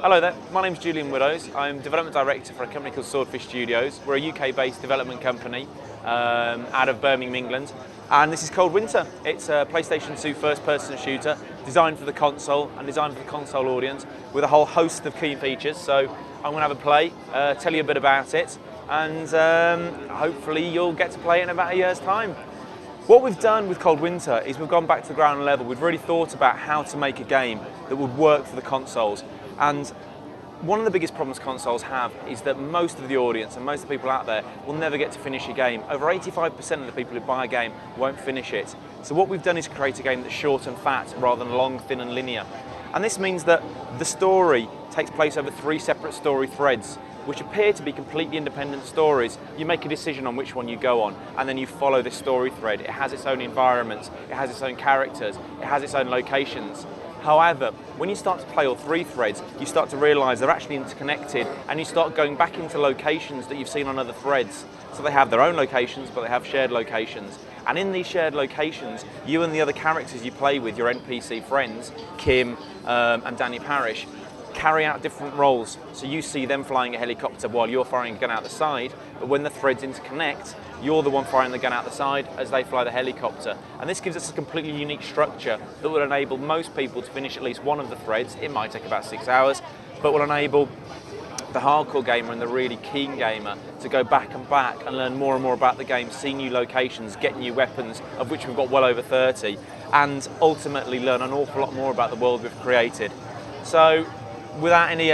Hello there, my name's Julian Willows. I'm Development Director for a company called Swordfish Studios. We're a UK-based development company out of Birmingham, England. And this is Cold Winter. It's a PlayStation 2 first-person shooter designed for the console and designed for the console audience with a whole host of key features. So I'm going to have a play, tell you a bit about it, and hopefully you'll get to play it in about a year's time. What we've done with Cold Winter is we've gone back to the ground level. We've really thought about how to make a game that would work for the consoles. And one of the biggest problems consoles have is that most of the audience and most of the people out there will never get to finish a game. Over 85% of the people who buy a game won't finish it. So what we've done is create a game that's short and fat rather than long, thin and linear. And this means that the story takes place over 3 separate story threads, which appear to be completely independent stories. You make a decision on which one you go on, and then you follow this story thread. It has its own environment, it has its own characters, it has its own locations. However, when you start to play all 3 threads, you start to realise they're actually interconnected, and you start going back into locations that you've seen on other threads. So they have their own locations, but they have shared locations. And in these shared locations, you and the other characters you play with, your NPC friends, Kim and Danny Parish, carry out different roles. So you see them flying a helicopter while you're firing a gun out the side, but when the threads interconnect, you're the one firing the gun out the side as they fly the helicopter. And this gives us a completely unique structure that will enable most people to finish at least one of the threads. It might take about 6 hours, but will enable the hardcore gamer and the really keen gamer to go back and learn more and more about the game, see new locations, get new weapons, of which we've got well over 30, and ultimately learn an awful lot more about the world we've created. So, without any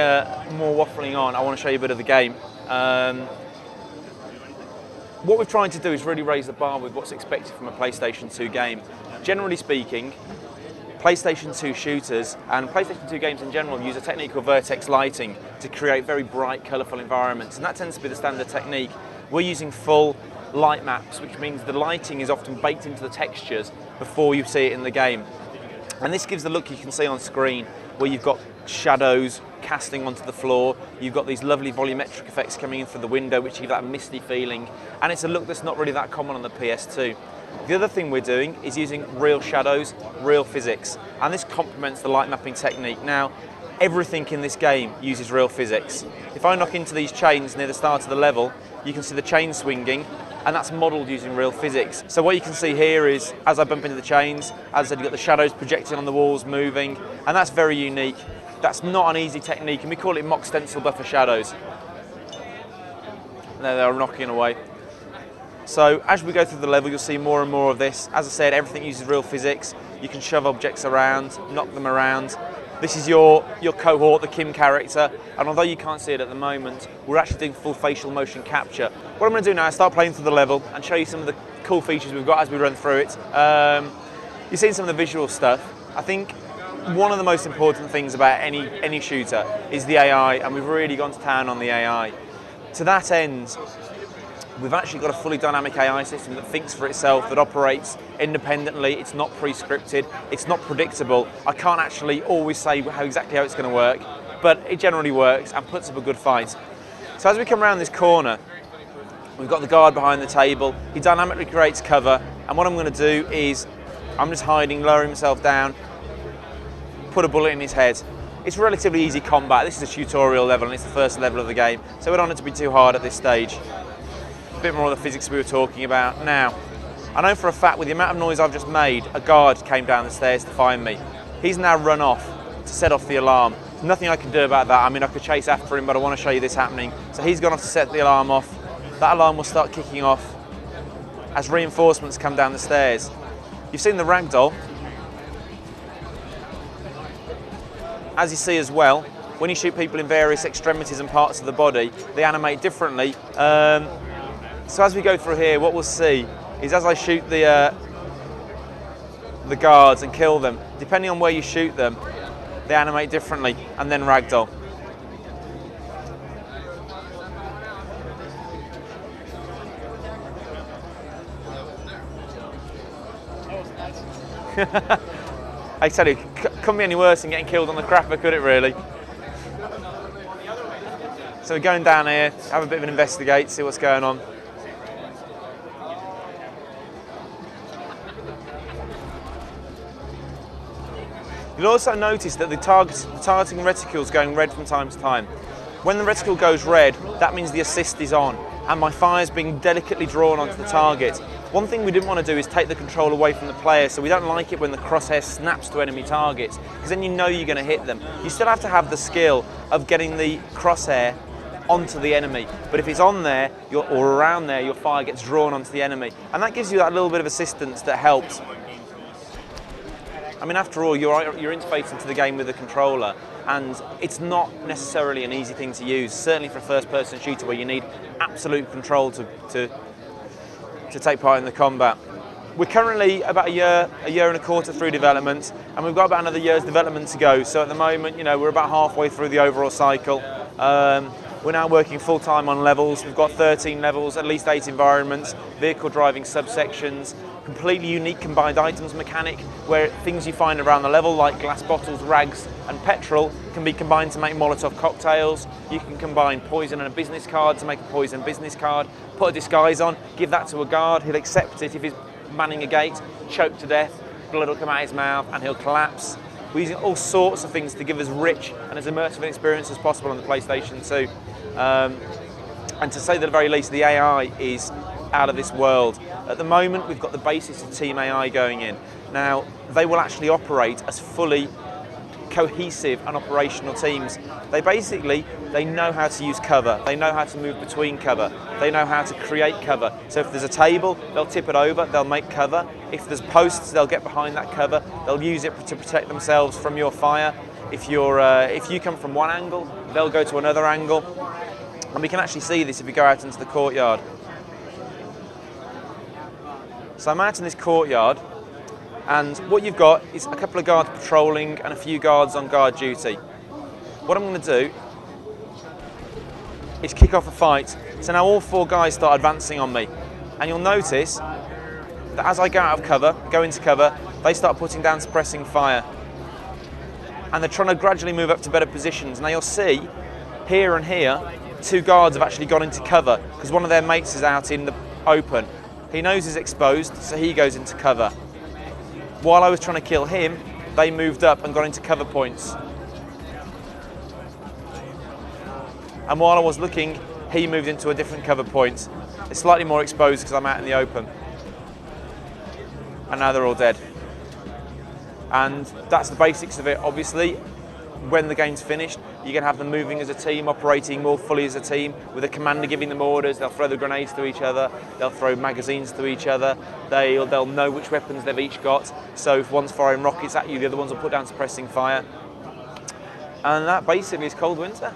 more waffling on, I want to show you a bit of the game. What we've tried to do is really raise the bar with what's expected from a PlayStation 2 game. Generally speaking, PlayStation 2 shooters and PlayStation 2 games in general use a technique called vertex lighting to create very bright, colourful environments, and that tends to be the standard technique. We're using full light maps, which means the lighting is often baked into the textures before you see it in the game. And this gives the look you can see on screen, where you've got shadows casting onto the floor, you've got these lovely volumetric effects coming in through the window which give that misty feeling, and it's a look that's not really that common on the PS2. The other thing we're doing is using real shadows, real physics, and this complements the light mapping technique. Now, everything in this game uses real physics. If I knock into these chains near the start of the level, you can see the chain swinging, and that's modelled using real physics. So what you can see here is, as I bump into the chains, as I said, you've got the shadows projecting on the walls, moving, and that's very unique. That's not an easy technique, and we call it mock stencil buffer shadows. There they're knocking away. So as we go through the level, you'll see more and more of this. As I said, everything uses real physics. You can shove objects around, knock them around. This is your cohort, the Kim character, and although you can't see it at the moment, we're actually doing full facial motion capture. What I'm going to do now is start playing through the level and show you some of the cool features we've got as we run through it. You've seen some of the visual stuff. I think one of the most important things about any shooter is the AI, and we've really gone to town on the AI. To that end, we've actually got a fully dynamic AI system that thinks for itself, that operates independently. It's not pre-scripted, it's not predictable. I can't actually always say exactly how it's going to work, but it generally works and puts up a good fight. So as we come around this corner, we've got the guard behind the table. He dynamically creates cover, and what I'm going to do is, I'm just hiding, lowering myself down, put a bullet in his head. It's relatively easy combat. This is a tutorial level and it's the first level of the game, so we don't want it to be too hard at this stage. A bit more of the physics we were talking about. Now, I know for a fact with the amount of noise I've just made, a guard came down the stairs to find me. He's now run off to set off the alarm. There's nothing I can do about that. I mean, I could chase after him, but I want to show you this happening. So he's gone off to set the alarm off. That alarm will start kicking off as reinforcements come down the stairs. You've seen the ragdoll. As you see as well, when you shoot people in various extremities and parts of the body, they animate differently. So as we go through here, what we'll see is as I shoot the guards and kill them, depending on where you shoot them, they animate differently and then ragdoll. I tell you, couldn't be any worse than getting killed on the crapper, could it really? So we're going down here, have a bit of an investigate, see what's going on. You'll also notice that the targeting reticle is going red from time to time. When the reticle goes red, that means the assist is on, and my fire is being delicately drawn onto the target. One thing we didn't want to do is take the control away from the player, so we don't like it when the crosshair snaps to enemy targets, because then you know you're going to hit them. You still have to have the skill of getting the crosshair onto the enemy, but if it's on there or around there, your fire gets drawn onto the enemy, and that gives you that little bit of assistance that helps. I mean, after all, you're interfacing to the game with a controller, and it's not necessarily an easy thing to use, certainly for a first-person shooter where you need absolute control to take part in the combat. We're currently about a year and a quarter through development, and we've got about another year's development to go. So at the moment, we're about halfway through the overall cycle. We're now working full-time on levels. We've got 13 levels, at least 8 environments, vehicle driving subsections, completely unique combined items mechanic, where things you find around the level, like glass bottles, rags, and petrol, can be combined to make Molotov cocktails. You can combine poison and a business card to make a poison business card, put a disguise on, give that to a guard, he'll accept it if he's manning a gate, choke to death, blood will come out his mouth, and he'll collapse. We're using all sorts of things to give as rich and as immersive an experience as possible on the PlayStation 2. And to say the very least, the AI is out of this world. At the moment, we've got the basis of Team AI going in. Now, they will actually operate as fully cohesive and operational teams. They know how to use cover. They know how to move between cover. They know how to create cover. So if there's a table, they'll tip it over, they'll make cover. If there's posts, they'll get behind that cover. They'll use it to protect themselves from your fire. If you come from one angle, they'll go to another angle. And we can actually see this if we go out into the courtyard. So I'm out in this courtyard, and what you've got is a couple of guards patrolling and a few guards on guard duty. What I'm going to do is kick off a fight. So now all 4 guys start advancing on me, and you'll notice that as I go into cover, they start putting down suppressing fire, and they're trying to gradually move up to better positions. Now you'll see here and here 2 guards have actually gone into cover because one of their mates is out in the open. He knows he's exposed, so he goes into cover. While I was trying to kill him, they moved up and got into cover points. And while I was looking, he moved into a different cover point. It's slightly more exposed because I'm out in the open. And now they're all dead. And that's the basics of it. Obviously, when the game's finished, you're going to have them moving as a team, operating more fully as a team, with a commander giving them orders. They'll throw the grenades to each other, they'll throw magazines to each other, they'll know which weapons they've each got. So if one's firing rockets at you, the other ones will put down suppressing fire. And that basically is Cold Winter.